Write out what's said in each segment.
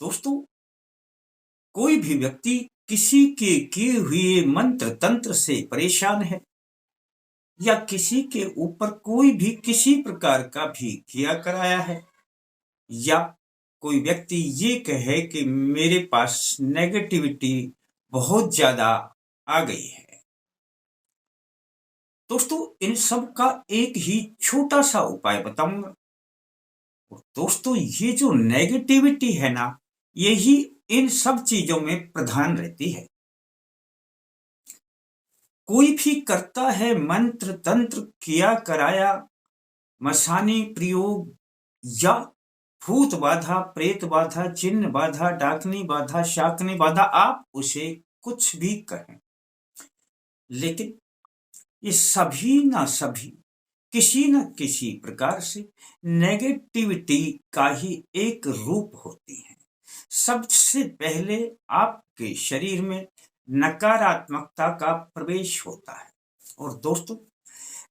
दोस्तों, कोई भी व्यक्ति किसी के किए हुए मंत्र तंत्र से परेशान है या किसी के ऊपर कोई भी किसी प्रकार का भी किया कराया है, या कोई व्यक्ति ये कहे कि मेरे पास नेगेटिविटी बहुत ज्यादा आ गई है। दोस्तों, इन सब का एक ही छोटा सा उपाय बताऊंगा। दोस्तों, ये जो नेगेटिविटी है ना, यही इन सब चीजों में प्रधान रहती है। कोई भी करता है मंत्र तंत्र किया कराया, मसानी प्रयोग या भूत बाधा, प्रेत बाधा, चिन्ह बाधा, डाकनी बाधा, शाकनी बाधा, आप उसे कुछ भी कहें, लेकिन ये सभी ना सभी किसी न किसी प्रकार से नेगेटिविटी का ही एक रूप होती है। सबसे पहले आपके शरीर में नकारात्मकता का प्रवेश होता है। और दोस्तों,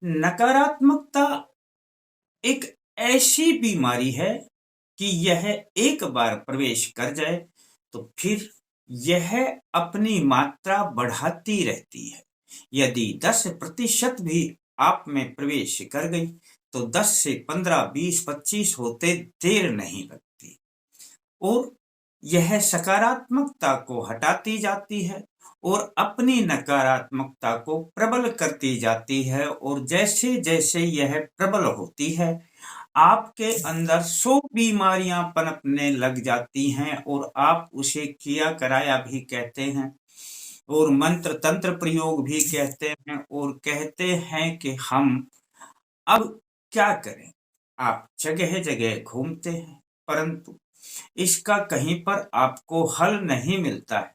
नकारात्मकता एक ऐसी बीमारी है कि यह एक बार प्रवेश कर जाए तो फिर यह अपनी मात्रा बढ़ाती रहती है। यदि 10% भी आप में प्रवेश कर गई तो 10 से 15, 20, 25 होते देर नहीं लगती, और यह सकारात्मकता को हटाती जाती है और अपनी नकारात्मकता को प्रबल करती जाती है। और जैसे जैसे यह प्रबल होती है, आपके अंदर 100 बीमारियां पनपने लग जाती हैं, और आप उसे किया कराया भी कहते हैं और मंत्र तंत्र प्रयोग भी कहते हैं, और कहते हैं कि हम अब क्या करें। आप जगह जगह घूमते हैं, परंतु इसका कहीं पर आपको हल नहीं मिलता है।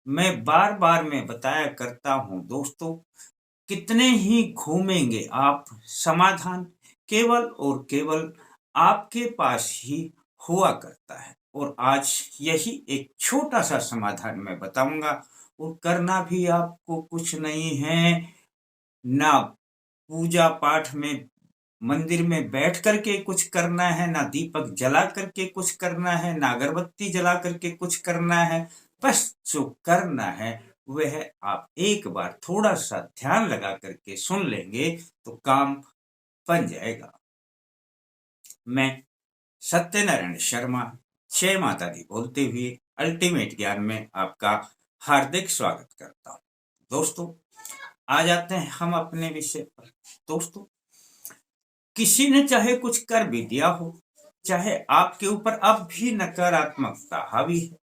मैं बार बार में बताया करता हूं दोस्तों, कितने ही घूमेंगे आप, समाधान केवल और केवल आपके पास ही हुआ करता है। और आज यही एक छोटा सा समाधान मैं बताऊंगा, और करना भी आपको कुछ नहीं है। ना पूजा पाठ में मंदिर में बैठ करके कुछ करना है, ना दीपक जला करके कुछ करना है, ना अगरबत्ती जला करके कुछ करना है। बस जो करना है वह आप एक बार थोड़ा सा ध्यान लगा करके सुन लेंगे तो काम बन जाएगा। मैं सत्यनारायण शर्मा, जय माता दी बोलते हुए अल्टीमेट ज्ञान में आपका हार्दिक स्वागत करता हूं। दोस्तों, आ जाते हैं हम अपने विषय पर। दोस्तों, किसी ने चाहे कुछ कर भी दिया हो, चाहे आपके ऊपर अब भी नकारात्मकता हावी है,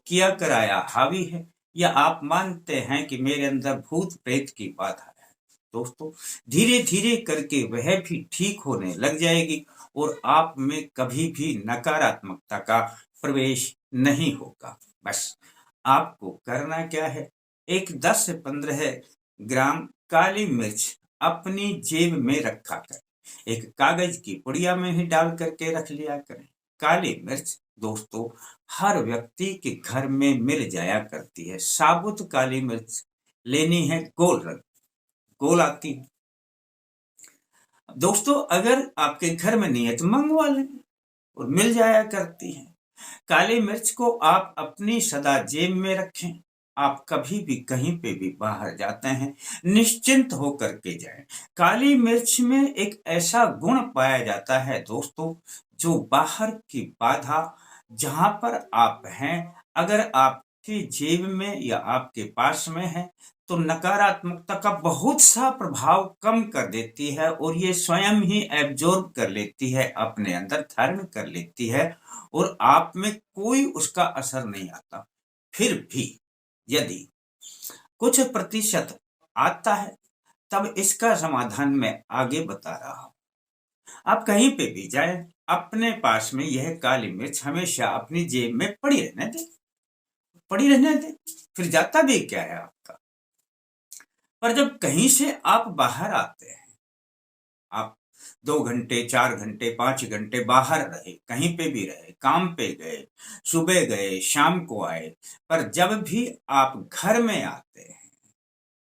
किया कराया हावी है, या आप मानते हैं कि मेरे अंदर भूत प्रेत की बाधा है, दोस्तों धीरे धीरे करके वह भी ठीक होने लग जाएगी और आप में कभी भी नकारात्मकता का प्रवेश नहीं होगा। बस आपको करना क्या है, एक 10 से 15 ग्राम काली मिर्च अपनी जेब में रखा करें, एक कागज की पुड़िया में ही डाल करके रख लिया करें। काली मिर्च दोस्तों हर व्यक्ति के घर में मिल जाया करती है। साबुत काली मिर्च लेनी है, गोल रंग, गोल आती है दोस्तों। अगर आपके घर में नहीं है तो मंगवा लें, और मिल जाया करती है। काली मिर्च को आप अपनी सदा जेब में रखें। आप कभी भी कहीं पे भी बाहर जाते हैं, निश्चिंत होकर के जाएं। काली मिर्च में एक ऐसा गुण पाया जाता है दोस्तों, जो बाहर की बाधा जहां पर आप हैं, अगर आपकी जेब में या आपके पास में है तो नकारात्मकता का बहुत सा प्रभाव कम कर देती है, और ये स्वयं ही एब्जॉर्ब कर लेती है, अपने अंदर धारण कर लेती है, और आप में कोई उसका असर नहीं आता। फिर भी यदि कुछ प्रतिशत आता है, तब इसका समाधान मैं आगे बता रहा हूं। आप कहीं पे भी जाए, अपने पास में यह काली मिर्च हमेशा अपनी जेब में पड़ी रहने दें, पड़ी रहने दें, फिर जाता भी क्या है आपका। पर जब कहीं से आप बाहर आते हैं, आप 2 घंटे, 4 घंटे, 5 घंटे बाहर रहे, कहीं पे भी रहे, काम पे गए, सुबह गए, शाम को आए, पर जब भी आप घर में आते हैं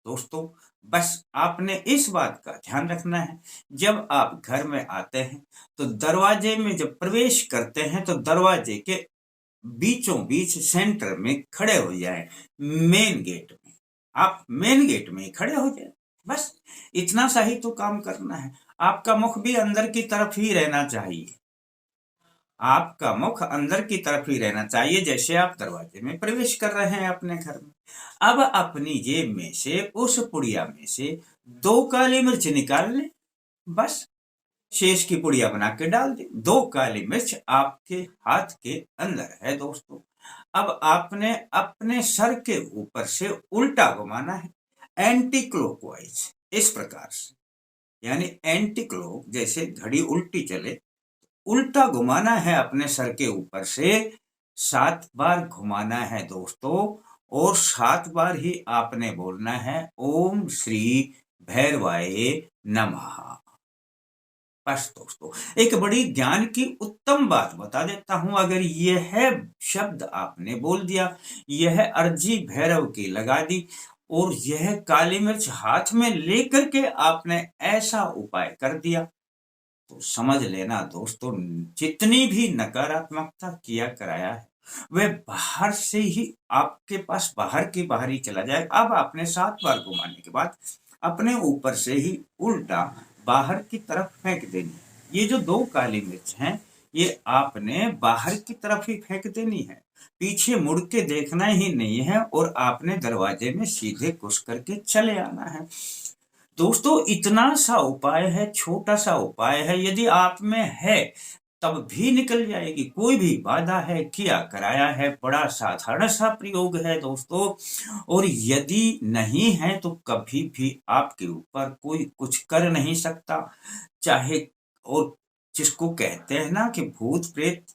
दोस्तों, बस आपने इस बात का ध्यान रखना है, जब आप घर में आते हैं तो दरवाजे में जब प्रवेश करते हैं तो दरवाजे के बीचों बीच सेंटर में खड़े हो जाए, मेन गेट में। आप मेन गेट में ही खड़े हो जाए, बस इतना सा ही तो काम करना है। आपका मुख भी अंदर की तरफ ही रहना चाहिए, आपका मुख अंदर की तरफ ही रहना चाहिए, जैसे आप दरवाजे में प्रवेश कर रहे हैं अपने घर में। अब अपनी जेब में से, उस पुड़िया में से 2 काली मिर्च निकाल लें, बस शेष की पुड़िया बना के डाल दी। 2 काली मिर्च आपके हाथ के अंदर है दोस्तों। अब आपने अपने सर के ऊपर से उल्टा घुमाना है, एंटी क्लॉकवाइज, इस प्रकार से, यानी एंटी क्लॉक, जैसे घड़ी उल्टी चले, उल्टा घुमाना है अपने सर के ऊपर से। 7 बार घुमाना है दोस्तों, और 7 बार ही आपने बोलना है ओम श्री भैरवाय नमः। बस दोस्तों, एक बड़ी ज्ञान की उत्तम बात बता देता हूं, अगर यह शब्द आपने बोल दिया, यह अर्जी भैरव की लगा दी, और यह काली मिर्च हाथ में लेकर के आपने ऐसा उपाय कर दिया, तो समझ लेना दोस्तों, जितनी भी नकारात्मकता किया कराया है वह बाहर से ही आपके पास बाहर की बाहर ही चला जाएगा। अब आपने 7 बार घुमाने के बाद अपने ऊपर से ही उल्टा बाहर की तरफ फेंक देनी है। ये जो 2 काली मिर्च हैं, ये आपने बाहर की तरफ ही फेंक देनी है, पीछे मुड़ के देखना ही नहीं है, और आपने दरवाजे में सीधे घुस करके चले आना है। दोस्तों, इतना सा उपाय है, छोटा सा उपाय है, यदि आप में है तब भी निकल जाएगी। कोई भी बाधा है, किया कराया है, बड़ा साधारण सा प्रयोग है दोस्तों। और यदि नहीं है तो कभी भी आपके ऊपर कोई कुछ कर नहीं सकता, चाहे, और जिसको कहते हैं ना कि भूत प्रेत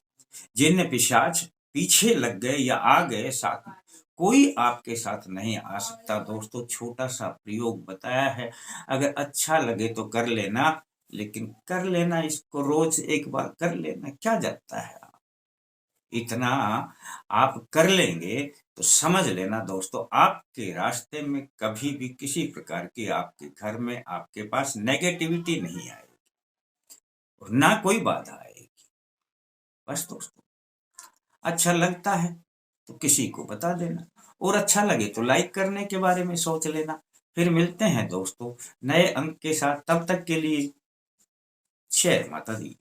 जिन्न पिशाच पीछे लग गए या आ गए साथ में, कोई आपके साथ नहीं आ सकता दोस्तों। छोटा सा प्रयोग बताया है, अगर अच्छा लगे तो कर लेना, लेकिन कर लेना इसको, रोज एक बार कर लेना, क्या जाता है। इतना आप कर लेंगे तो समझ लेना दोस्तों, आपके रास्ते में कभी भी किसी प्रकार की, आपके घर में, आपके पास नेगेटिविटी नहीं आएगी, और ना कोई बाधा आएगी। बस दोस्तों, अच्छा लगता है तो किसी को बता देना, और अच्छा लगे तो लाइक करने के बारे में सोच लेना। फिर मिलते हैं दोस्तों नए अंक के साथ, तब तक के लिए जय माता दी।